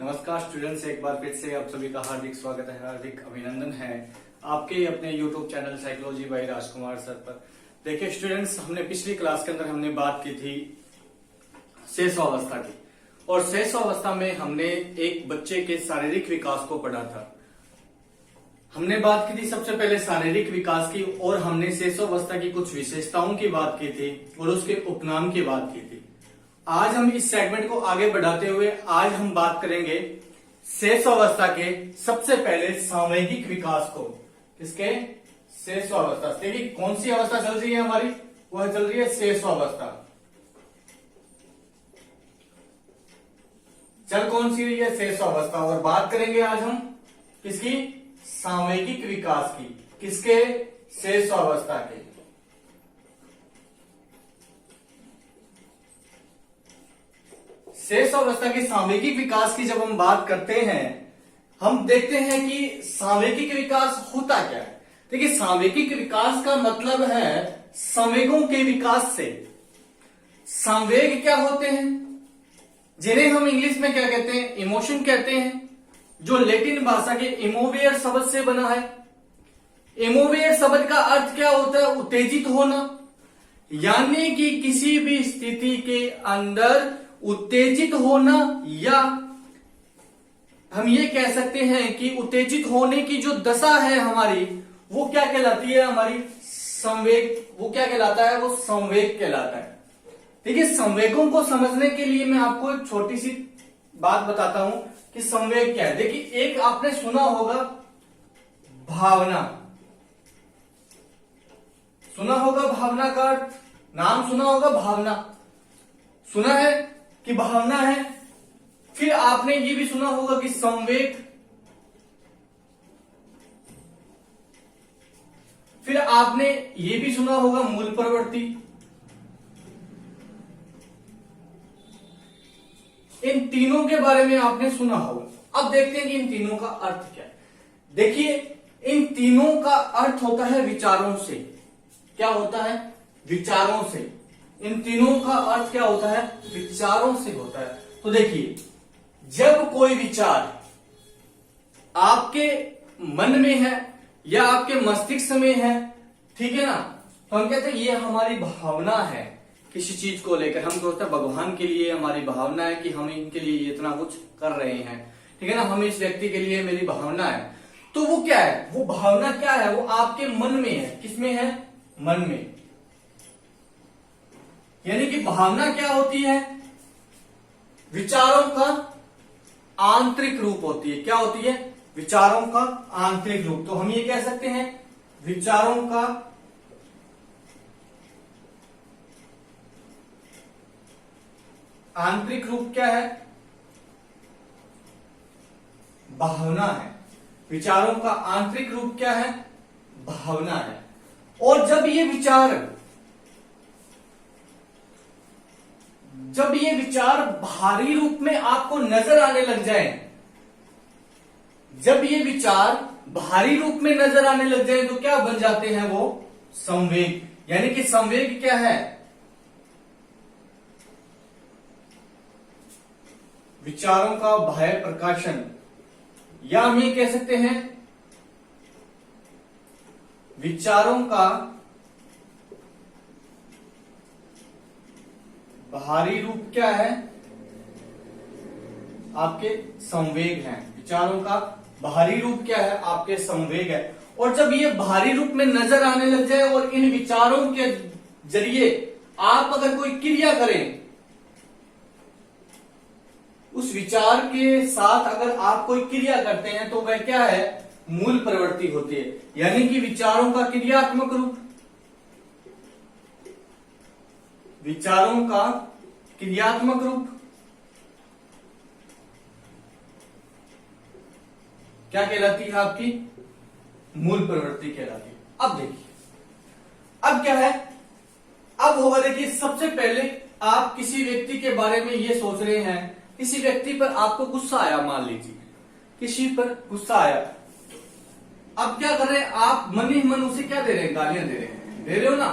नमस्कार स्टूडेंट्स, एक बार फिर से आप सभी का हार्दिक स्वागत है, हार्दिक अभिनंदन है आपके अपने यूट्यूब चैनल साइकोलॉजी बाय राजकुमार सर पर। देखिए स्टूडेंट्स, हमने पिछली क्लास के अंदर हमने बात की थी शैशवावस्था की, और शैशवावस्था में हमने एक बच्चे के शारीरिक विकास को पढ़ा था। हमने बात की थी सबसे पहले शारीरिक विकास की, और हमने शैशवावस्था की कुछ विशेषताओं की बात की थी और उसके उपनाम की बात की थी। आज हम इस सेगमेंट को आगे बढ़ाते हुए आज हम बात करेंगे शैशवावस्था के सबसे पहले सामयिक विकास को। किसके? शैशवावस्था। देखिए कौन सी अवस्था चल रही है हमारी? वह चल रही है शैशवावस्था। चल कौन सी रही है? शैशवावस्था। और बात करेंगे आज हम किसकी? सामयिक विकास की। किसके? शैशवावस्था के। शैशवावस्था के सामयिक विकास की जब हम बात करते हैं, हम देखते हैं कि सामयिक विकास होता क्या है। देखिए सामयिक विकास का मतलब है संवेगों के विकास से। संवेग क्या होते हैं? जिन्हें हम इंग्लिश में क्या कहते हैं? इमोशन कहते हैं, जो लैटिन भाषा के इमोवेयर शब्द से बना है। इमोवेयर शब्द का अर्थ क्या होता है? उत्तेजित होना, यानी कि किसी भी स्थिति के अंदर उत्तेजित होना, या हम ये कह सकते हैं कि उत्तेजित होने की जो दशा है हमारी, वो क्या कहलाती है? हमारी संवेग। वो क्या कहलाता है? वो संवेग कहलाता है। देखिए संवेगों को समझने के लिए मैं आपको एक छोटी सी बात बताता हूं कि संवेग क्या है। देखिए एक आपने सुना होगा भावना, सुना होगा भावना का अर्थ, नाम सुना होगा भावना, सुना है कि भावना है। फिर आपने ये भी सुना होगा कि संवेग, फिर आपने ये भी सुना होगा मूल प्रवृत्ति। इन तीनों के बारे में आपने सुना होगा। अब देखते हैं कि इन तीनों का अर्थ क्या है। देखिए इन तीनों का अर्थ होता है विचारों से। क्या होता है? विचारों से। इन तीनों का अर्थ क्या होता है? विचारों से होता है। तो देखिए जब कोई विचार आपके मन में है या आपके मस्तिष्क में है, ठीक है ना, तो हम कहते हैं ये हमारी भावना है किसी चीज को लेकर। हम सोचते हैं भगवान के लिए हमारी भावना है कि हम इनके लिए इतना कुछ कर रहे हैं, ठीक है ना, हम इस व्यक्ति के लिए मेरी भावना है। तो वो क्या है? वो भावना क्या है? वो आपके मन में है। किसमें है? मन में। यानी कि भावना क्या होती है? विचारों का आंतरिक रूप होती है। क्या होती है? विचारों का आंतरिक रूप। तो हम ये कह सकते हैं विचारों का आंतरिक रूप क्या है? भावना है। विचारों का आंतरिक रूप क्या है? भावना है। और जब ये विचार भारी रूप में आपको नजर आने लग जाए, जब ये विचार भारी रूप में नजर आने लग जाए, तो क्या बन जाते हैं? वो संवेग। यानी कि संवेग क्या है? विचारों का बाह्य प्रकाशन, या हम ये कह सकते हैं विचारों का बाहरी रूप क्या है? आपके संवेग हैं। विचारों का बाहरी रूप क्या है? आपके संवेग है। और जब ये बाहरी रूप में नजर आने लग जाए और इन विचारों के जरिए आप अगर कोई क्रिया करें, उस विचार के साथ अगर आप कोई क्रिया करते हैं, तो वह क्या है? मूल प्रवृत्ति होती है। यानी कि विचारों का क्रियात्मक रूप। विचारों का क्रियात्मक रूप क्या कहलाती है? आपकी मूल प्रवृत्ति कहलाती है। अब देखिए अब क्या है? अब होगा, देखिए सबसे पहले आप किसी व्यक्ति के बारे में ये सोच रहे हैं, किसी व्यक्ति पर आपको गुस्सा आया, मान लीजिए किसी पर गुस्सा आया। अब क्या कर रहे हैं आप? मन ही मन उसे क्या दे रहे हैं? गालियां दे रहे हो ना।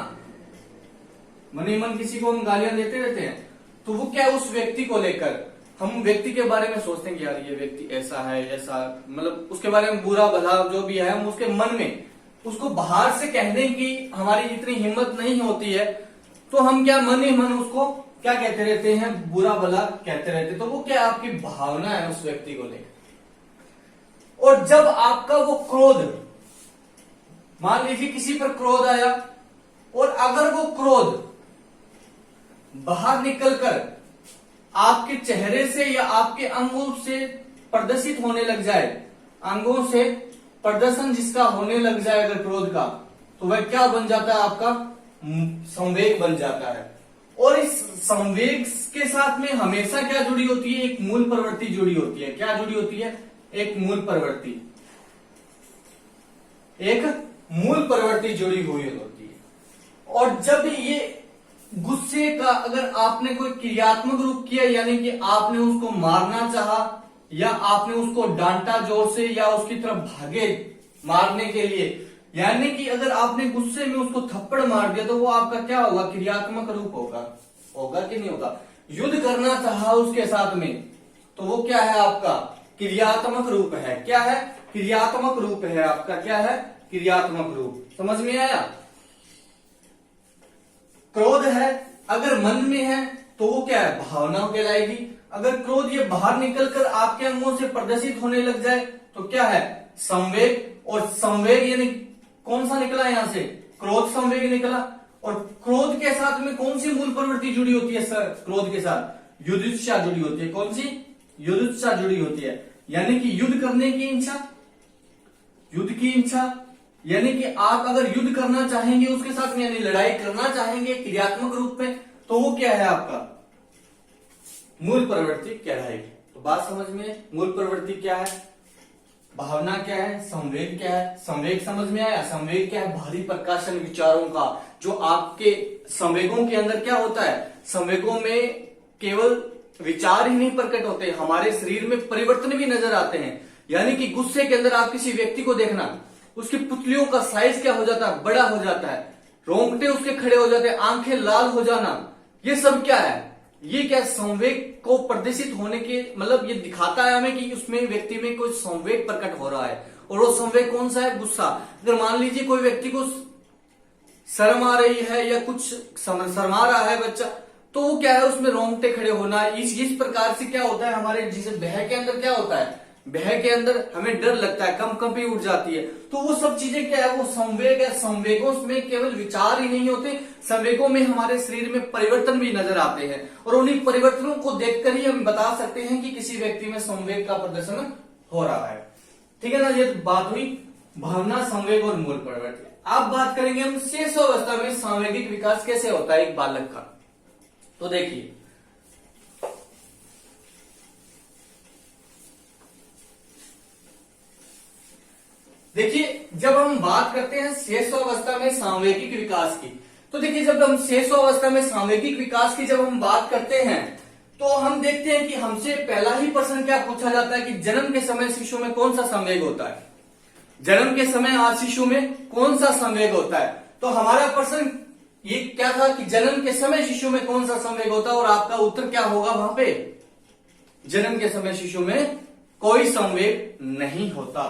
मन ही मन किसी को हम गालियां देते रहते हैं। तो वो क्या? उस व्यक्ति को लेकर हम व्यक्ति के बारे में सोचते हैं कि यार ये व्यक्ति ऐसा है, ऐसा, मतलब उसके बारे में बुरा भला जो भी है हम उसके मन में उसको बाहर से कहने की हमारी इतनी हिम्मत नहीं होती है, तो हम क्या मन ही मन उसको क्या कहते रहते हैं, बुरा भला कहते रहते हैं। तो वो क्या आपकी भावना है उस व्यक्ति को लेकर। और जब आपका वो क्रोध, मान लीजिए किसी पर क्रोध आया और अगर वो क्रोध बाहर निकलकर आपके चेहरे से या आपके अंगों से प्रदर्शित होने लग जाए, अंगों से प्रदर्शन जिसका होने लग जाए अगर क्रोध का, तो वह क्या बन जाता है, आपका संवेग बन जाता है। और इस संवेग के साथ में हमेशा क्या जुड़ी होती है, एक मूल प्रवृत्ति जुड़ी होती है। क्या जुड़ी होती है, एक मूल प्रवृत्ति, एक मूल प्रवृत्ति जुड़ी हुई होती है। और जब ये गुस्से का अगर आपने कोई क्रियात्मक रूप किया, यानी कि आपने उसको मारना चाहा या आपने उसको डांटा जोर से या उसकी तरफ भागे मारने के लिए, यानी कि अगर आपने गुस्से में उसको थप्पड़ मार दिया तो वो आपका क्या होगा, क्रियात्मक रूप होगा, होगा कि नहीं होगा। युद्ध करना चाहा उसके साथ में तो वो क्या है, आपका क्रियात्मक रूप है। क्या है, क्रियात्मक रूप है आपका, क्या है, क्रियात्मक रूप। समझ में आया। क्रोध है अगर मन में है तो वो क्या है, भावना कहलाएगी। अगर क्रोध ये बाहर निकलकर आपके अंगों से प्रदर्शित होने लग जाए तो क्या है, संवेग। और संवेग यानी कौन सा निकला यहां से, क्रोध संवेग निकला। और क्रोध के साथ में कौन सी मूल प्रवृत्ति जुड़ी होती है सर, क्रोध के साथ युद्धुच्छा जुड़ी होती है। कौन सी, युद्धुच्छा जुड़ी होती है, यानी कि युद्ध करने की इच्छा, युद्ध की इच्छा। यानी कि आप अगर युद्ध करना चाहेंगे उसके साथ में, यानी लड़ाई करना चाहेंगे क्रियात्मक रूप में, तो वो क्या है, आपका मूल प्रवृत्ति कहलाएगी। तो बात समझ में, मूल प्रवृत्ति क्या है, भावना क्या है, संवेग क्या है। संवेग समझ में आया। संवेग क्या है, भारी प्रकाशन विचारों का, जो आपके संवेगों के अंदर क्या होता है, संवेगों में केवल विचार ही नहीं प्रकट होते, हमारे शरीर में परिवर्तन भी नजर आते हैं। यानी कि गुस्से के अंदर आप किसी व्यक्ति को देखना, उसकी पुतलियों का साइज क्या हो जाता है, बड़ा हो जाता है, रोंगटे उसके खड़े हो जाते हैं, आंखें लाल हो जाना, ये सब क्या है, ये क्या संवेग को प्रदर्शित होने के, मतलब ये दिखाता है हमें कि उसमें व्यक्ति में कोई संवेग प्रकट हो रहा है। और वो संवेग कौन सा है, गुस्सा। अगर मान लीजिए कोई व्यक्ति को शर्म आ रही है या कुछ शर्मा रहा है बच्चा, तो वो क्या है, उसमें रोंगटे खड़े होना, इस प्रकार से क्या होता है, हमारे जिसे बह के अंदर क्या होता है, बह के अंदर हमें डर लगता है, कंपी उठ जाती है। तो वो सब चीजें क्या है, वो संवेग है। संवेगों में केवल विचार ही नहीं होते, संवेगों में हमारे शरीर में परिवर्तन भी नजर आते हैं। और उन्हीं परिवर्तनों को देखकर ही हम बता सकते हैं कि किसी व्यक्ति में संवेग का प्रदर्शन हो रहा है। ठीक है ना, ये बात हुई भावना, संवेग और मूल प्रवृत्ति। अब बात करेंगे हम शेषावस्था में सांवेगिक विकास कैसे होता है एक बालक का। तो देखिए, जब हम बात करते हैं शेषावस्था में सांवेगिक विकास की, तो देखिए जब हम शेषावस्था में सांवेगिक विकास की जब हम बात करते हैं तो हम देखते हैं कि हमसे पहला ही प्रश्न क्या पूछा जाता है कि जन्म के समय शिशु में कौन सा संवेग होता है, जन्म के समय आज शिशु में कौन सा संवेग होता है। तो हमारा प्रश्न ये क्या था कि जन्म के समय शिशु में कौन सा संवेग होता है, और आपका उत्तर क्या होगा वहां पे, जन्म के समय शिशु में कोई संवेग नहीं होता।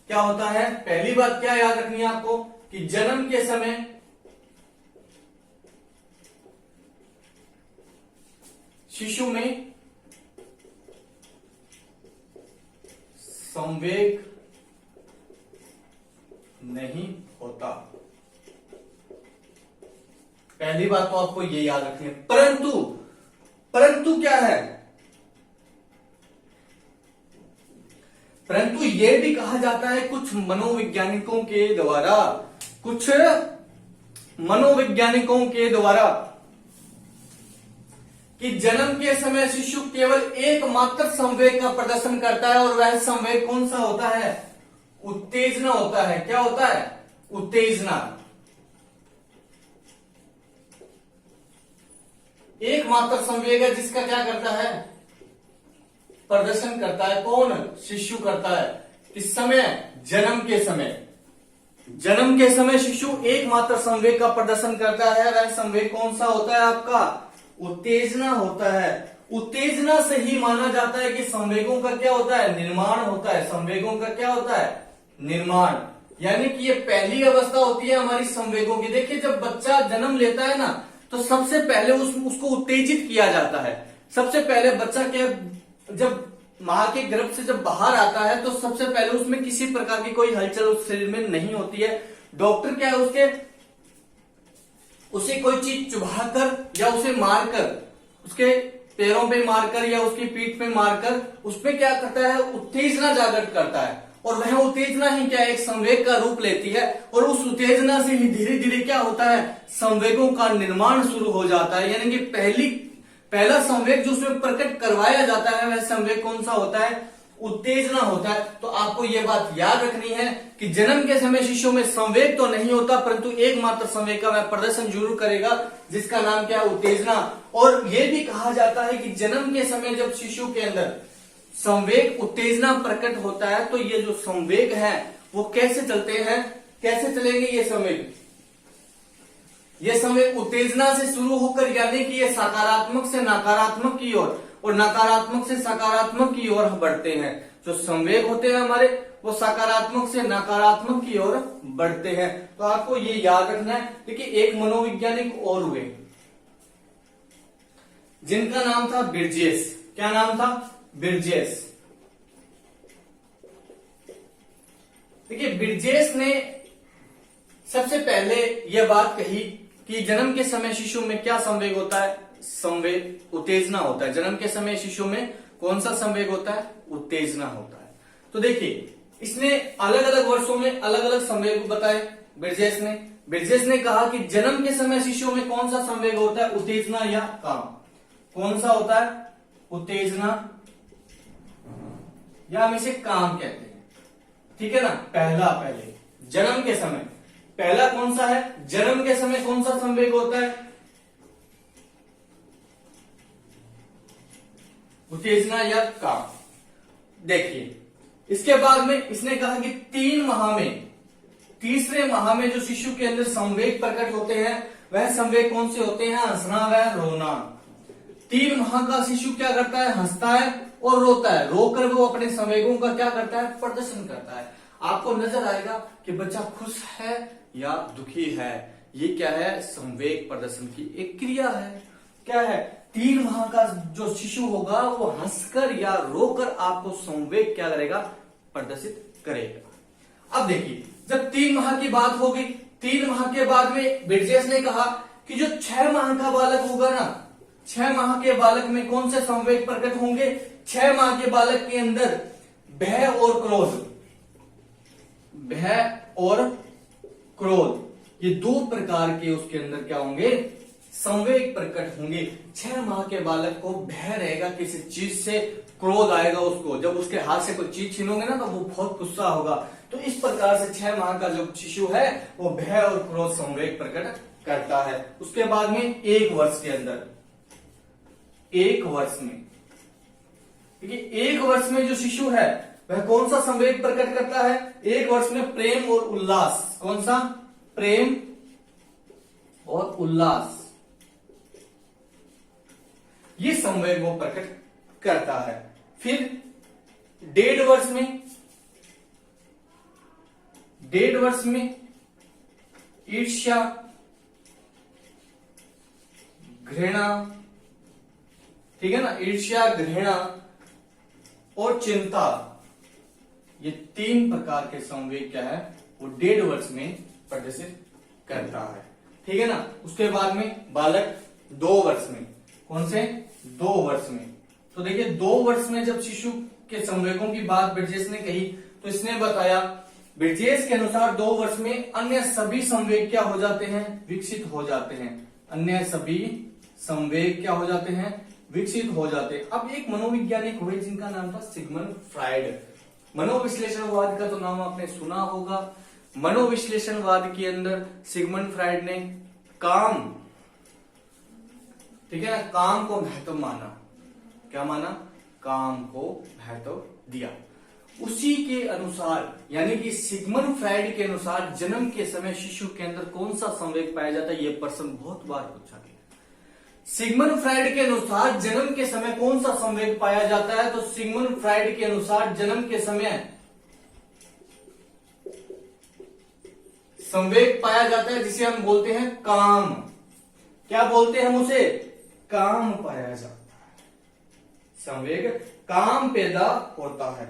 क्या होता है, पहली बात क्या याद रखनी है आपको कि जन्म के समय शिशु में संवेग नहीं होता। पहली बात तो आपको ये याद रखनी है। परंतु क्या है, परंतु ये भी कहा जाता है कुछ मनोवैज्ञानिकों के द्वारा कि जन्म के समय शिशु केवल एकमात्र संवेग का प्रदर्शन करता है, और वह संवेग कौन सा होता है, उत्तेजना होता है। क्या होता है, उत्तेजना। एकमात्र संवेग है जिसका क्या करता है, प्रदर्शन करता है। कौन, शिशु करता है। किस समय, जन्म के समय। जन्म के समय शिशु एकमात्र संवेग का प्रदर्शन करता है, वह संवेग कौन सा होता है आपका, उत्तेजना होता है। उत्तेजना से ही माना जाता है कि संवेगों का क्या होता है, निर्माण होता है। संवेगों का क्या होता है, निर्माण। यानी कि ये पहली अवस्था होती है हमारी संवेगों की। देखिए जब बच्चा जन्म लेता है ना, तो सबसे पहले उसको उत्तेजित किया जाता है। सबसे पहले बच्चा क्या, जब मां के गर्भ से जब बाहर आता है तो सबसे पहले उसमें किसी प्रकार की कोई हलचल उस शरीर में नहीं होती है। डॉक्टर क्या है, उसे कोई चीज चुभाकर या उसे मारकर, उसके पैरों पे मारकर या उसकी पीठ पे मारकर उसमें क्या करता है, उत्तेजना जागृत करता है। और वह उत्तेजना ही क्या एक संवेग का रूप लेती है। और उस उत्तेजना से ही धीरे धीरे क्या होता है, संवेगों का निर्माण शुरू हो जाता है। यानी कि पहला संवेग जो उसमें प्रकट करवाया जाता है वह संवेग कौन सा होता है, उत्तेजना होता है। तो आपको यह बात याद रखनी है कि जन्म के समय शिशु में संवेग तो नहीं होता, परंतु एकमात्र संवेग का वह प्रदर्शन जरूर करेगा, जिसका नाम क्या है, उत्तेजना। और यह भी कहा जाता है कि जन्म के समय जब शिशु के अंदर संवेग उत्तेजना प्रकट होता है तो ये जो संवेग है वो कैसे चलते हैं, कैसे चलेंगे ये संवेग, ये संवेग उत्तेजना से शुरू होकर, यानी कि ये सकारात्मक से नकारात्मक की ओर और नकारात्मक से सकारात्मक की ओर बढ़ते हैं। जो संवेग होते हैं हमारे वो सकारात्मक से नकारात्मक की ओर बढ़ते हैं। तो आपको ये याद रखना है। देखिए एक मनोवैज्ञानिक और हुए जिनका नाम था बिर्जेस। क्या नाम था, बिर्जेस। देखिए बिर्जेस ने सबसे पहले यह बात कही कि जन्म के समय शिशु में क्या संवेग होता है, संवेग उत्तेजना होता है। जन्म के समय शिशु में कौन सा संवेग होता है, उत्तेजना होता है। तो देखिए इसने अलग अलग वर्षों में अलग अलग संवेग बताए बिर्जेस ने कहा कि जन्म के समय शिशु में कौन सा संवेग होता है, उत्तेजना या काम। कौन सा होता है, उत्तेजना या हम इसे काम कहते हैं, ठीक है ना। पहले जन्म के समय पहला कौन सा है, जन्म के समय कौन सा संवेग होता है, उत्तेजना या काम। देखिए इसके बाद में इसने कहा कि 3 माह में, तीसरे माह में जो शिशु के अंदर संवेग प्रकट होते हैं वह संवेग कौन से होते हैं, हंसना व रोना। 3 माह का शिशु क्या करता है, हंसता है और रोता है। रोकर वो अपने संवेगों का क्या करता है, प्रदर्शन करता है। आपको नजर आएगा कि बच्चा खुश है या दुखी है। ये क्या है, संवेग प्रदर्शन की एक क्रिया है। क्या है, 3 माह का जो शिशु होगा वो हंसकर या रोकर आपको संवेग क्या करेगा, प्रदर्शित करेगा। अब देखिए जब 3 माह की बात होगी, 3 माह के बाद में बिर्जेस ने कहा कि जो 6 माह का बालक होगा ना, 6 माह के बालक में कौन से संवेग प्रकट होंगे, 6 माह के बालक के अंदर भय और क्रोध, भय और क्रोध, ये 2 प्रकार के उसके अंदर क्या होंगे, संवेग प्रकट होंगे। 6 माह के बालक को भय रहेगा किसी चीज से, क्रोध आएगा उसको। जब उसके हाथ से कोई चीज छीनोगे ना तो वो बहुत गुस्सा होगा। तो इस प्रकार से 6 माह का जो शिशु है वो भय और क्रोध संवेग प्रकट करता है। उसके बाद में 1 वर्ष के अंदर, 1 वर्ष में, देखिए 1 वर्ष में जो शिशु है वह कौन सा संवेग प्रकट करता है, 1 वर्ष में प्रेम और उल्लास। कौन सा, प्रेम और उल्लास, ये संवेग वो प्रकट करता है। फिर 1.5 वर्ष में, 1.5 वर्ष में ईर्ष्या, घृणा, ठीक है ना, ईर्ष्या, घृणा और चिंता, ये 3 प्रकार के संवेग क्या है वो 1.5 वर्ष में प्रदर्शित करता है, ठीक है ना। उसके बाद में बालक 2 वर्ष में, कौन से, 2 वर्ष में। तो देखिए 2 वर्ष में जब शिशु के संवेगों की बात बिर्जेस ने कही तो इसने बताया, बिर्जेस के अनुसार 2 वर्ष में अन्य सभी संवेग क्या हो जाते हैं, विकसित हो जाते हैं। अन्य सभी संवेग क्या हो जाते हैं, विकसित हो जाते हैं। अब एक मनोवैज्ञानिक हुए जिनका नाम था सिगमंड फ्राइड। मनोविश्लेषणवाद का तो नाम आपने सुना होगा। मनोविश्लेषणवाद के अंदर सिगमंड फ्राइड ने काम, ठीक है ना, काम को महत्व माना। क्या माना, काम को महत्व दिया। उसी के अनुसार, यानी कि सिगमंड फ्राइड के अनुसार जन्म के समय शिशु के अंदर कौन सा संवेग पाया जाता है, यह प्रश्न बहुत बार पूछा गया। सिगमंड फ्राइड के अनुसार जन्म के समय कौन सा संवेग पाया जाता है? तो सिगमंड फ्राइड के अनुसार जन्म के समय संवेग पाया जाता है जिसे हम बोलते हैं काम। क्या बोलते हैं हम उसे? काम पाया जाता है। संवेग काम पैदा होता है।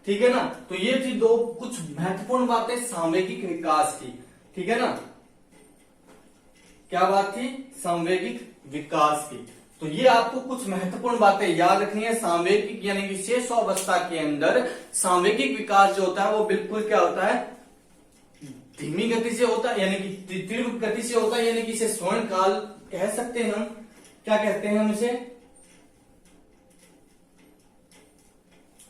ठीक है ना। तो ये थी दो कुछ महत्वपूर्ण बातें सांवेगिक विकास की। ठीक है ना। क्या बात थी? सांवेगिक विकास की। तो ये आपको कुछ महत्वपूर्ण बातें याद रखनी है। सांवेगिक यानी विशेष अवस्था के अंदर सांवेगिक विकास जो होता है वो बिल्कुल क्या होता है? धीमी गति से होता है, यानी कि तीव्र गति से होता है, यानी कि इसे स्वर्ण काल कह सकते हैं हम। क्या कहते हैं हम इसे?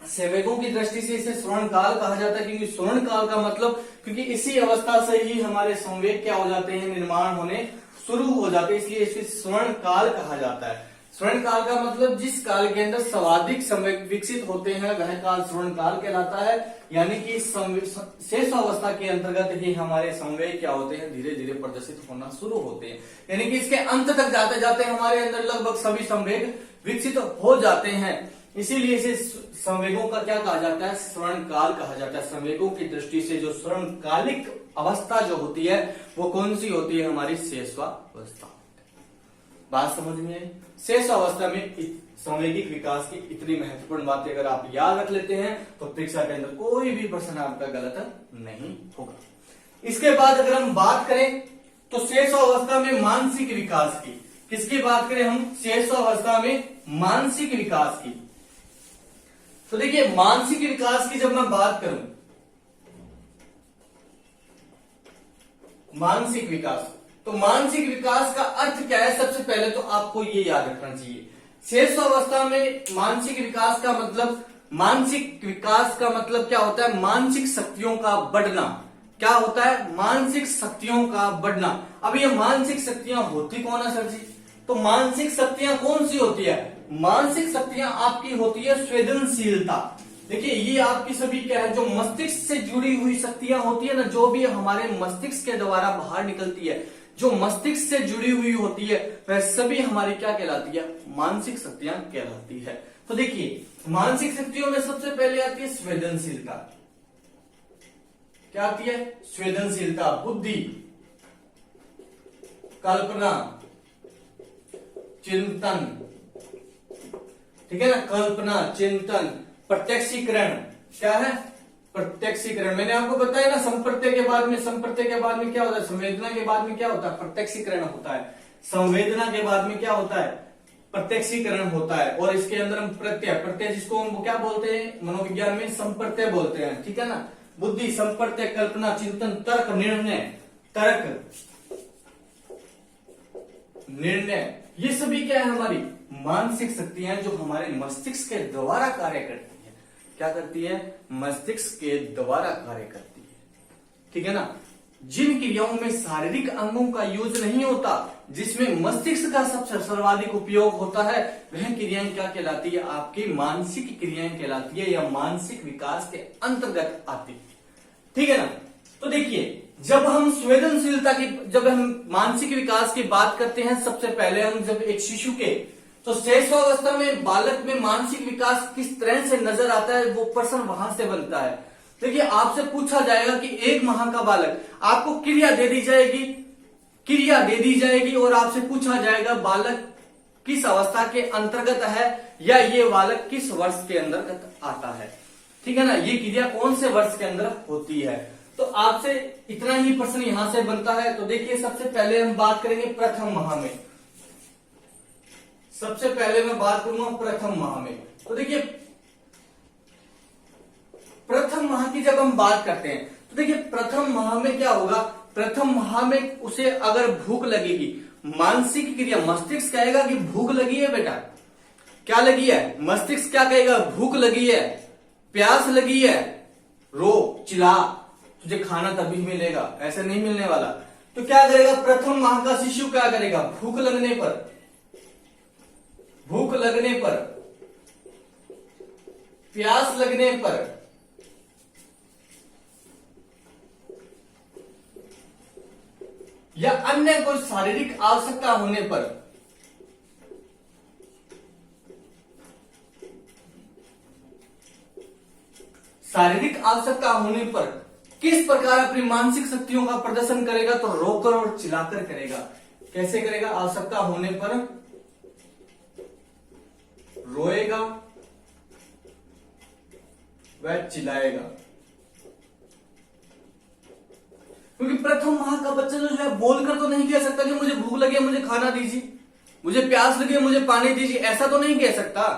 संवेगों की दृष्टि से इसे स्वर्ण काल कहा जाता है, क्योंकि स्वर्ण काल का मतलब, क्योंकि इसी अवस्था से ही हमारे संवेग क्या हो जाते हैं? निर्माण होने शुरू हो जाते हैं, इसलिए इसे स्वर्ण काल कहा जाता है। स्वर्ण काल का मतलब जिस काल के अंदर सर्वाधिक संवेग विकसित होते हैं वह काल स्वर्ण काल कहलाता है। यानी कि शेष अवस्था के अंतर्गत ही हमारे संवेग क्या होते हैं? धीरे धीरे प्रदर्शित होना शुरू होते हैं। यानी कि इसके अंत तक जाते जाते हमारे अंदर लगभग सभी संवेग विकसित हो जाते हैं। इसीलिए इसे संवेगों का क्या कहा जाता है? स्वर्ण काल कहा जाता है। संवेगों की दृष्टि से जो स्वर्णकालिक अवस्था जो होती है वो कौन सी होती है? हमारी शेषावस्था। बात समझ में आई? शेषावस्था में संवेगिक विकास की इतनी महत्वपूर्ण बातें अगर आप याद रख लेते हैं तो परीक्षा के अंदर कोई भी प्रश्न आपका गलत नहीं होगा। इसके बाद अगर हम बात करें तो शेषावस्था में मानसिक विकास की। किसकी बात करें हम? शेषावस्था में मानसिक विकास की। तो देखिए, मानसिक विकास की जब मैं बात करूं, मानसिक विकास, तो मानसिक विकास का अर्थ क्या है? सबसे पहले तो आपको ये याद रखना चाहिए। शेषावस्था में मानसिक विकास का मतलब, मानसिक विकास का मतलब क्या होता है? मानसिक शक्तियों का बढ़ना। क्या होता है? मानसिक शक्तियों का बढ़ना। अब ये मानसिक शक्तियां होती कौन है सर जी? तो मानसिक शक्तियां कौन सी होती है? मानसिक शक्तियां आपकी होती है संवेदनशीलता। देखिए, ये आपकी सभी क्या है? जो मस्तिष्क से जुड़ी हुई शक्तियां होती है ना, जो भी हमारे मस्तिष्क के द्वारा बाहर निकलती है, जो मस्तिष्क से जुड़ी हुई होती है, वह सभी हमारी क्या कहलाती है? मानसिक शक्तियां कहलाती है। तो देखिए, मानसिक शक्तियों में सबसे पहले आती है संवेदनशीलता। क्या आती है? संवेदनशीलता, बुद्धि, कल्पना, चिंतन। ठीक है ना। कल्पना, चिंतन, प्रत्यक्षीकरण। क्या है? प्रत्यक्षीकरण। मैंने आपको बताया ना, संप्रत्यय के बाद में, संप्रत्यय के बाद में क्या होता है? संवेदना के बाद में क्या होता है? प्रत्यक्षीकरण होता है। संवेदना के बाद में क्या होता है? प्रत्यक्षीकरण होता है। और इसके अंदर हम प्रत्यय, प्रत्यय जिसको हम क्या बोलते हैं मनोविज्ञान में? संप्रत्यय बोलते हैं। ठीक है ना। बुद्धि, संप्रत्यय, कल्पना, चिंतन, तर्क, निर्णय, तर्क, निर्णय, ये सभी क्या है? हमारी मानसिक शक्तियां जो हमारे मस्तिष्क के द्वारा कार्य करती है। क्या करती है? मस्तिष्क के द्वारा कार्य करती है। ठीक है ना। जिन क्रियाओं में शारीरिक अंगों का यूज नहीं होता, जिसमें मस्तिष्क का सबसे सर्वाधिक उपयोग होता है, वह क्रियाएं क्या कहलाती है? आपकी मानसिक क्रियाएं कहलाती है, या मानसिक विकास के अंतर्गत आती है। ठीक है ना। तो देखिए, जब हम संवेदनशीलता की, जब हम मानसिक विकास की बात करते हैं, सबसे पहले हम जब एक शिशु के, तो शेषावस्था में बालक में मानसिक विकास किस तरह से नजर आता है, वो प्रश्न वहां से बनता है। देखिए, आपसे पूछा जाएगा कि 1 माह का बालक, आपको क्रिया दे दी जाएगी, क्रिया दे दी जाएगी और आपसे पूछा जाएगा बालक किस अवस्था के अंतर्गत है, या ये बालक किस वर्ष के अंतर्गत आता है। ठीक है ना। ये क्रिया कौन से वर्ष के अंदर होती है। तो आपसे इतना ही प्रश्न यहां से बनता है। तो देखिए, सबसे पहले हम बात करेंगे प्रथम माह में। सबसे पहले मैं बात करूंगा प्रथम माह में। तो देखिए, प्रथम माह की जब हम बात करते हैं, तो देखिए प्रथम माह में क्या होगा? प्रथम माह में उसे अगर भूख लगेगी, मानसिक क्रिया, मस्तिष्क कहेगा कि भूख लगी है बेटा। क्या लगी है? मस्तिष्क क्या कहेगा? भूख लगी है, प्यास लगी है, रो, चिल्ला, तुझे खाना तभी मिलेगा, ऐसे नहीं मिलने वाला। तो क्या करेगा? प्रथम माह का शिशु क्या करेगा? भूख लगने पर, भूख लगने पर, प्यास लगने पर, या अन्य कोई शारीरिक आवश्यकता होने पर, शारीरिक आवश्यकता होने पर किस प्रकार अपनी मानसिक शक्तियों का प्रदर्शन करेगा, तो रोकर और चिल्लाकर करेगा। कैसे करेगा? आवश्यकता होने पर रोएगा वह चिल्लाएगा। क्योंकि प्रथम माह का बच्चा जो है बोलकर तो नहीं कह सकता कि मुझे भूख लगी है मुझे खाना दीजिए, मुझे प्यास लगी है मुझे पानी दीजिए, ऐसा तो नहीं कह सकता।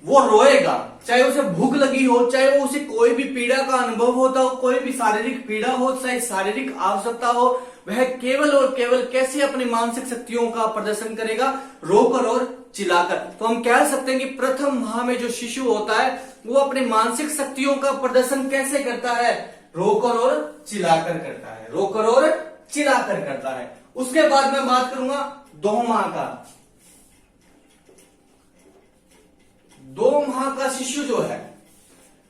वो रोएगा, चाहे उसे भूख लगी हो, चाहे वो उसे कोई भी पीड़ा का अनुभव होता हो, कोई भी शारीरिक पीड़ा हो, चाहे शारीरिक आवश्यकता हो, वह केवल और केवल कैसे अपनी मानसिक शक्तियों का प्रदर्शन करेगा? रोकर और चिल्लाकर। तो हम कह सकते हैं कि प्रथम माह में जो शिशु होता है वो अपनी मानसिक शक्तियों का प्रदर्शन कैसे करता है? रोकर और चिल्लाकर करता है, रोकर और चिल्लाकर करता है। उसके बाद मैं बात करूंगा 2 माह का। 2 माह का शिशु जो है,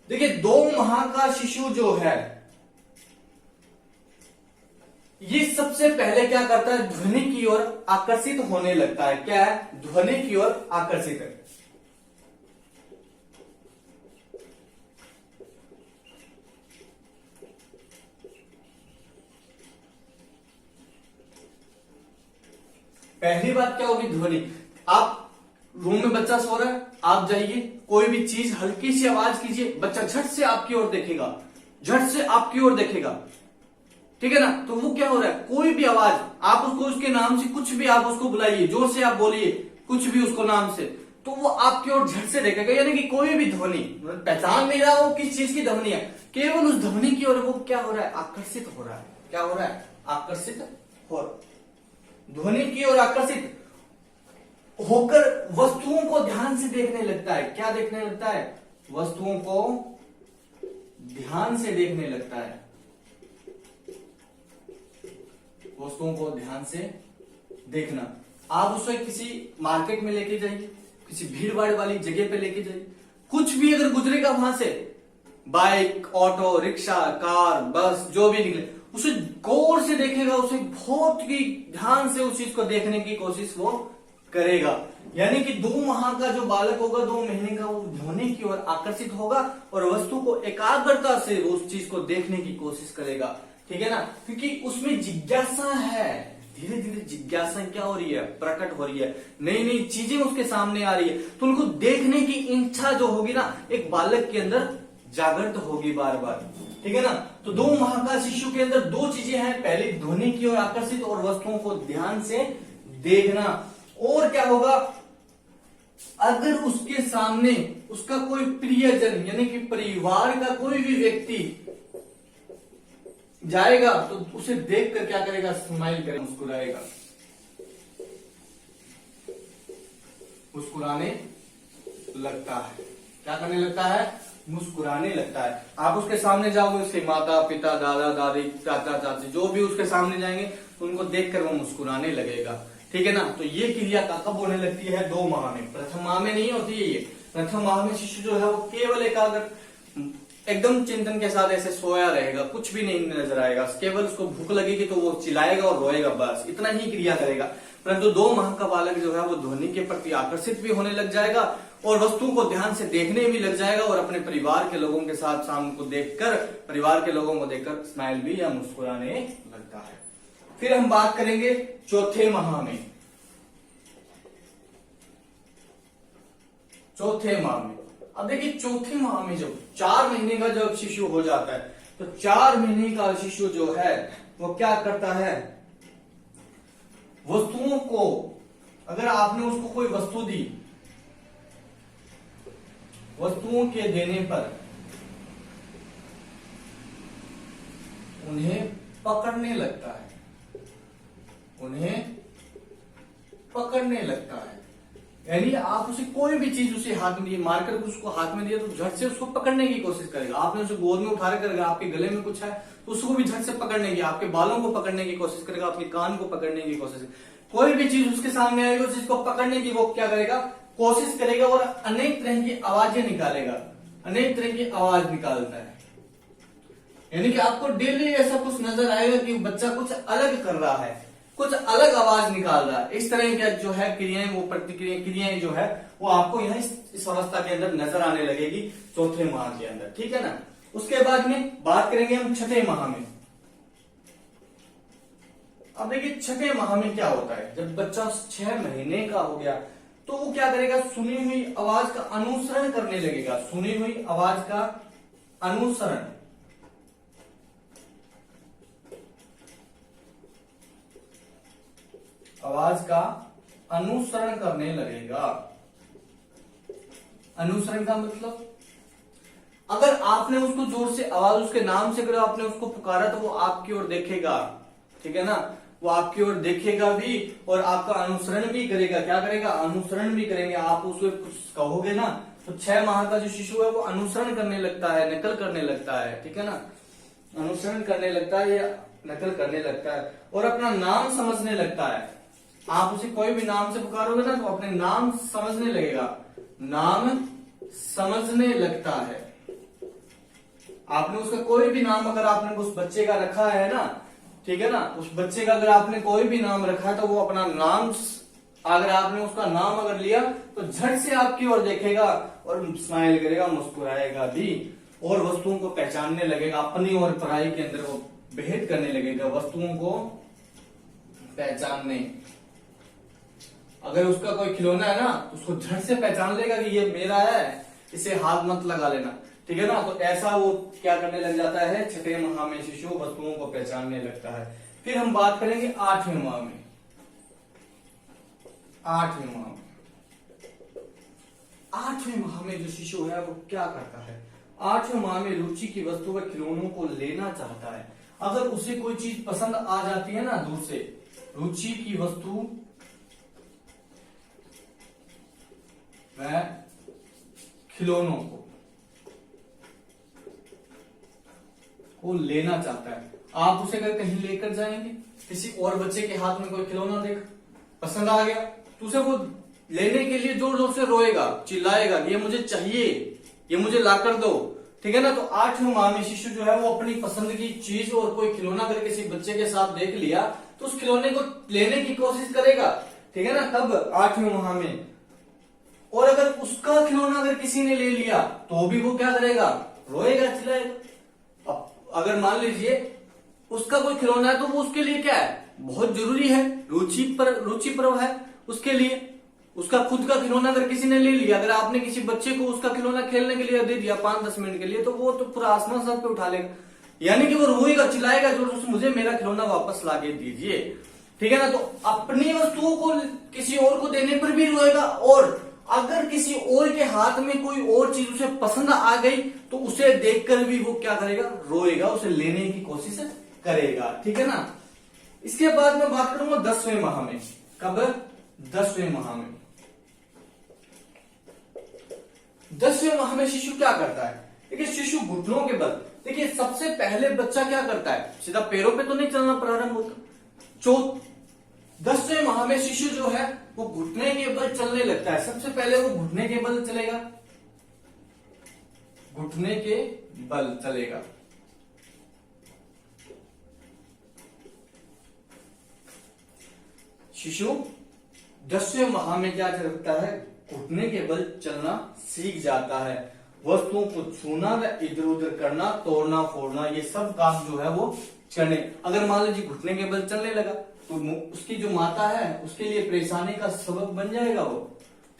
देखिए 2 माह का शिशु जो है ये सबसे पहले क्या करता है? ध्वनि की ओर आकर्षित होने लगता है। क्या है? ध्वनि की ओर आकर्षित है। पहली बात क्या होगी? ध्वनि। आप रूम में बच्चा सो रहा है, आप जाइए, कोई भी चीज हल्की सी आवाज कीजिए, बच्चा झट से आपकी ओर देखेगा, झट से आपकी ओर देखेगा, ठीक है ना? तो वो क्या हो रहा है? कोई भी आवाज, आप उसको उसके नाम से कुछ भी आप उसको बुलाइए, जोर से आप बोलिए कुछ भी उसको नाम से, तो वो आपकी ओर झट से देखेगा। यानी कि कोई भी ध्वनि पहचान नहीं रहा वो किस चीज की ध्वनि है, केवल उस ध्वनि की ओर वो क्या हो रहा है? आकर्षित हो रहा है। क्या हो रहा है? आकर्षित हो, ध्वनि की ओर आकर्षित होकर वस्तुओं को ध्यान से देखने लगता है। क्या देखने लगता है? वस्तुओं को ध्यान से देखने लगता है, वस्तुओं को ध्यान से देखना। आप उसे किसी मार्केट में लेके जाइए, किसी भीड़ भाड़ वाली जगह पे लेके जाइए, कुछ भी अगर गुजरेगा वहां से, बाइक, ऑटो, रिक्शा, कार, बस, जो भी निकले, उसे गौर से देखेगा, उसे बहुत ही ध्यान से उस चीज को देखने की कोशिश वो करेगा। यानी कि 2 माह का जो बालक होगा, 2 महीने का, वो ध्वनि की ओर आकर्षित होगा और वस्तु को एकाग्रता से उस चीज को देखने की कोशिश करेगा। ठीक है ना? क्योंकि उसमें जिज्ञासा है, धीरे धीरे जिज्ञासा क्या हो रही है? प्रकट हो रही है, नई नई चीजें उसके सामने आ रही है, तो उनको देखने की इच्छा जो होगी ना, एक बालक के अंदर जागृत होगी बार बार। ठीक है ना? तो 2 माह का शिशु के अंदर 2 चीजें हैं, पहले ध्वनि की ओर आकर्षित और वस्तुओं को ध्यान से देखना। और क्या होगा? अगर उसके सामने उसका कोई प्रियजन यानी कि परिवार का कोई भी व्यक्ति जाएगा तो उसे देखकर क्या करेगा? स्माइल करेगा, मुस्कुराएगा, मुस्कुराने लगता है। क्या करने लगता है? मुस्कुराने लगता है। आप उसके सामने जाओगे, उसके माता पिता, दादा दादी, चाचा चाची, जो भी उसके सामने जाएंगे उनको देखकर वो मुस्कुराने लगेगा। ठीक है ना? तो ये क्रिया कब होने लगती है? 2 माह में। प्रथम माह में नहीं होती है ये। प्रथम माह में शिशु जो है वो केवल एकाग्र, एकदम चिंतन के साथ ऐसे सोया रहेगा, कुछ भी नहीं नजर आएगा, केवल उसको भूख लगेगी तो वो चिल्लाएगा और रोएगा, बस इतना ही क्रिया करेगा। परंतु 2 माह का बालक जो है वो ध्वनि के प्रति आकर्षित भी होने लग जाएगा और वस्तुओं को ध्यान से देखने भी लग जाएगा और अपने परिवार के लोगों के साथ शाम को देखकर, परिवार के लोगों को देखकर स्माइल भी या मुस्कुराने लगता है। फिर हम बात करेंगे 4थे माह में। 4थे माह में, अब देखिए 4थे माह में जब 4 महीने का जब शिशु हो जाता है तो 4 महीने का शिशु जो है वो क्या करता है? वस्तुओं को, अगर आपने उसको कोई वस्तु दी, वस्तुओं के देने पर उन्हें पकड़ने लगता है, उन्हें पकड़ने लगता है। यानी आप उसे कोई भी चीज उसे हाथ में दी, मारकर उसको हाथ में दिया तो झट से उसको पकड़ने की कोशिश करेगा। आपने उसे गोद में उठा कर, अगर आपके गले में कुछ है तो उसको भी झट से पकड़ने की, आपके बालों को पकड़ने की कोशिश करेगा, आपके कान को पकड़ने की कोशिश। कोई भी चीज उसके सामने आएगी उस चीज को पकड़ने की वो क्या करेगा? कोशिश करेगा और अनेक तरह की आवाजें निकालेगा, अनेक तरह की आवाज निकालता है। यानी कि आपको डेली ऐसा कुछ नजर आएगा कि बच्चा कुछ अलग कर रहा है, कुछ अलग आवाज निकाल रहा है। इस तरह का जो है क्रियाएं, वो क्रियाएं जो है वो आपको यहाँ इस अवस्था के अंदर नजर आने लगेगी 4थे माह के अंदर। ठीक है ना? उसके बाद में बात करेंगे हम छठे माह में। अब देखिए छठे माह में क्या होता है, जब बच्चा 6 महीने का हो गया तो वो क्या करेगा, सुनी हुई आवाज का अनुसरण करने लगेगा। सुनी हुई आवाज का अनुसरण, आवाज का अनुसरण करने लगेगा। अनुसरण का मतलब, अगर आपने उसको जोर से आवाज उसके नाम से अगर आपने उसको पुकारा तो वो आपकी ओर देखेगा, ठीक है ना, वो आपकी ओर देखेगा भी और आपका अनुसरण भी करेगा। क्या करेगा, अनुसरण भी करेंगे। आप उसको कुछ कहोगे ना तो 6 माह का जो शिशु है वो अनुसरण करने लगता है, नकल करने लगता है, ठीक है ना, अनुसरण करने लगता है या नकल करने लगता है और अपना नाम समझने लगता है। आप उसे कोई भी नाम से पुकारोगे ना तो अपने नाम समझने लगेगा, नाम समझने लगता है। आपने उसका कोई भी नाम अगर आपने उस बच्चे का रखा है ना, ठीक है ना, उस बच्चे का अगर आपने कोई भी नाम रखा है तो वो अपना नाम, अगर आपने उसका नाम अगर लिया तो झट से आपकी ओर देखेगा और स्माइल करेगा, मुस्कुराएगा भी और वस्तुओं को पहचानने लगेगा। अपनी और पढ़ाई के अंदर वो भेद करने लगेगा, वस्तुओं को पहचानने। अगर उसका कोई खिलौना है ना तो उसको झट से पहचान लेगा कि ये मेरा है, इसे हाथ मत लगा लेना, ठीक है ना। तो ऐसा वो क्या करने लग जाता है, छठे माह में शिशु वस्तुओं को पहचानने लगता है। फिर हम बात करेंगे 8वें माह में। 8वें माह में, 8वें माह में जो शिशु है वो क्या करता है, 8वें माह में रुचि की वस्तु व खिलौनों को लेना चाहता है। अगर उसे कोई चीज पसंद आ जाती है ना दूर से, रुचि की वस्तु व खिलौनों को लेना चाहता है। आप उसे अगर कहीं लेकर जाएंगे, किसी और बच्चे के हाथ में कोई खिलौना देख पसंद आ गया तो उसे वो लेने के लिए जोर जोर से रोएगा, चिल्लाएगा, ये मुझे चाहिए, ये मुझे लाकर दो, ठीक है ना। तो 8वें माह में शिशु जो है वो अपनी पसंद की चीज और कोई खिलौना अगर किसी बच्चे के साथ देख लिया तो उस खिलौने को लेने की कोशिश करेगा, ठीक है ना, कब, 8वें माह में। और अगर उसका खिलौना अगर किसी ने ले लिया तो भी वो क्या करेगा, रोएगा, चिल्लाएगा। अगर मान लीजिए उसका कोई खिलौना है तो वो उसके लिए क्या है, बहुत जरूरी है, रुचि पर है उसके लिए। उसका खुद का खिलौना अगर किसी ने ले लिया, अगर आपने किसी बच्चे को उसका खिलौना खेलने के लिए दे दिया 5-10 मिनट के लिए, तो वो तो पूरा आसमान सर पे उठा लेगा, यानी कि वो रोएगा, चिल्लाएगा जोर से, मुझे मेरा खिलौना वापस लाके दीजिए, ठीक है ना। तो अपनी वस्तुओं को किसी और को देने पर भी रोएगा और अगर किसी और के हाथ में कोई और चीज उसे पसंद आ गई तो उसे देखकर भी वो क्या करेगा, रोएगा, उसे लेने की कोशिश करेगा, ठीक है ना। इसके बाद मैं बात करूंगा 10वें माह में। कब, 10वें माह में। 10वें माह में शिशु क्या करता है, देखिए शिशु घुटनों के बल, देखिए सबसे पहले बच्चा क्या करता है, सीधा पैरों पे तो नहीं चलना प्रारंभ होता। 10वें माह में शिशु जो है वो घुटने के बल चलने लगता है। सबसे पहले वो घुटने के बल चलेगा, घुटने के बल चलेगा। शिशु 10वें माह में क्या करता है, घुटने के बल चलना सीख जाता है। वस्तुओं को छूना व इधर उधर करना, तोड़ना फोड़ना, ये सब काम जो है वो करने। अगर मान लीजिए घुटने के बल चलने लगा तो उसकी जो माता है उसके लिए परेशानी का सबब बन जाएगा वो,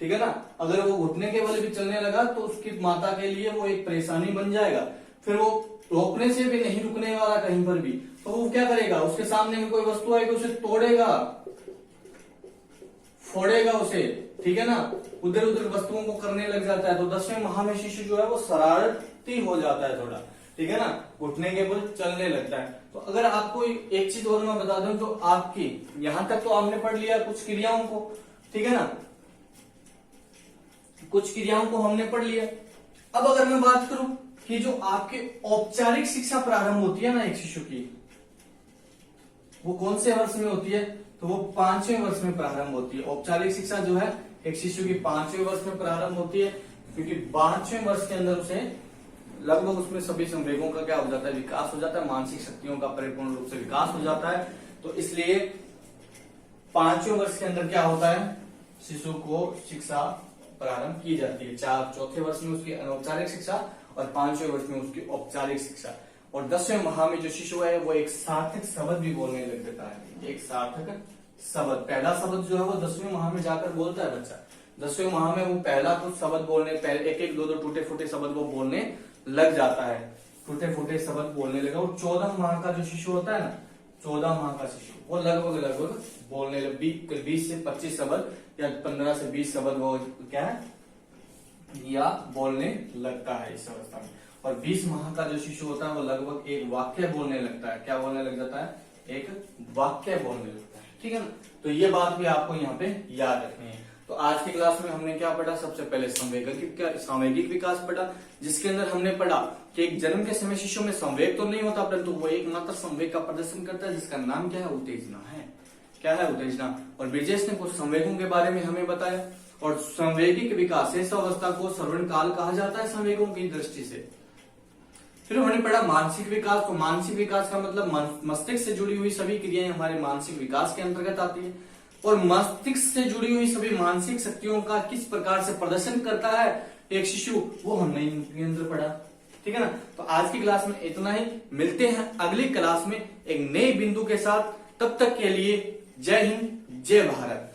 ठीक है ना। अगर वो घुटने के बल भी चलने लगा तो उसकी माता के लिए वो एक परेशानी बन जाएगा। फिर वो रोकने से भी नहीं रुकने वाला कहीं पर भी, तो वो क्या करेगा, उसके सामने में कोई वस्तु आएगी उसे तोड़ेगा, फोड़ेगा उसे, ठीक है ना, उधर उधर वस्तुओं को करने लग जाता है। तो 10वें माह में शिशु जो है वो शरारती हो जाता है थोड़ा, ठीक है ना, घुटने के बल चलने लगता है। तो अगर आपको एक चीज और मैं बता दूं तो आपकी यहां तक तो आपने पढ़ लिया कुछ क्रियाओं को, ठीक है ना, कुछ क्रियाओं को हमने पढ़ लिया। अब अगर मैं बात करूं कि जो आपकी औपचारिक शिक्षा प्रारंभ होती है ना एक शिशु की, वो कौन से वर्ष में होती है, तो वो 5वें वर्ष में प्रारंभ होती है। औपचारिक शिक्षा जो है एक शिशु की 5वें वर्ष में प्रारंभ होती है, क्योंकि 5वें वर्ष के अंदर उसे लगभग उसमें सभी संवेगों का क्या हो जाता है, विकास हो जाता है, मानसिक शक्तियों का परिपूर्ण रूप से विकास हो जाता है। तो इसलिए 5वें वर्ष के अंदर क्या होता है, शिशु को शिक्षा प्रारंभ की जाती है। 4 चौथे वर्ष में उसकी अनौपचारिक शिक्षा और 5वें वर्ष में उसकी औपचारिक शिक्षा। और 10वें माह में जो शिशु है वो एक सार्थक शब्द भी बोलने लग जाता है। एक सार्थक शब्द, पहला शब्द जो है वो 10वें माह में जाकर बोलता है बच्चा। 10वें माह में वो पहला कुछ शब्द बोलने, पहले एक एक दो दो टूटे फूटे शब्द वो बोलने लग जाता है, टूटे फूटे शब्द बोलने लगा। और 14 माह का जो शिशु होता है ना, 14 माह का शिशु वो लगभग बोलने लग 20 से 25 शब्द या 15 से 20 शब्द वो क्या है या बोलने लगता है इस अवस्था में। और 20 माह का जो शिशु होता है वो लगभग एक वाक्य बोलने लगता है। क्या बोलने लग जाता है? एक वाक्य बोलने लगता है। ठीक है ना, तो ये बात भी आपको यहाँ पे याद रखनी है। तो आज की क्लास में हमने क्या पढ़ा? सबसे पहले सांवेगिक विकास पढ़ा, जिसके अंदर हमने पढ़ा कि एक जन्म के समय शिशु में संवेग तो नहीं होता, परंतु वो एक मात्र संवेग का प्रदर्शन करता है, जिसका नाम क्या है? उत्तेजना है। क्या है? उत्तेजना। और ब्रिजेश ने कुछ संवेगों के बारे में हमें बताया। और संवेगिक विकास इस अवस्था को श्रवण काल कहा जाता है संवेगों की दृष्टि से। फिर हमने पढ़ा मानसिक विकास। तो मानसिक विकास का मतलब मस्तिष्क से जुड़ी हुई सभी क्रियाएं हमारे मानसिक विकास के अंतर्गत आती है। और मस्तिष्क से जुड़ी हुई सभी मानसिक शक्तियों का किस प्रकार से प्रदर्शन करता है एक शिशु, वो हमने इनके अंदर पढ़ा। ठीक है ना, तो आज की क्लास में इतना ही। मिलते हैं अगली क्लास में एक नए बिंदु के साथ। तब तक के लिए जय हिंद, जय भारत।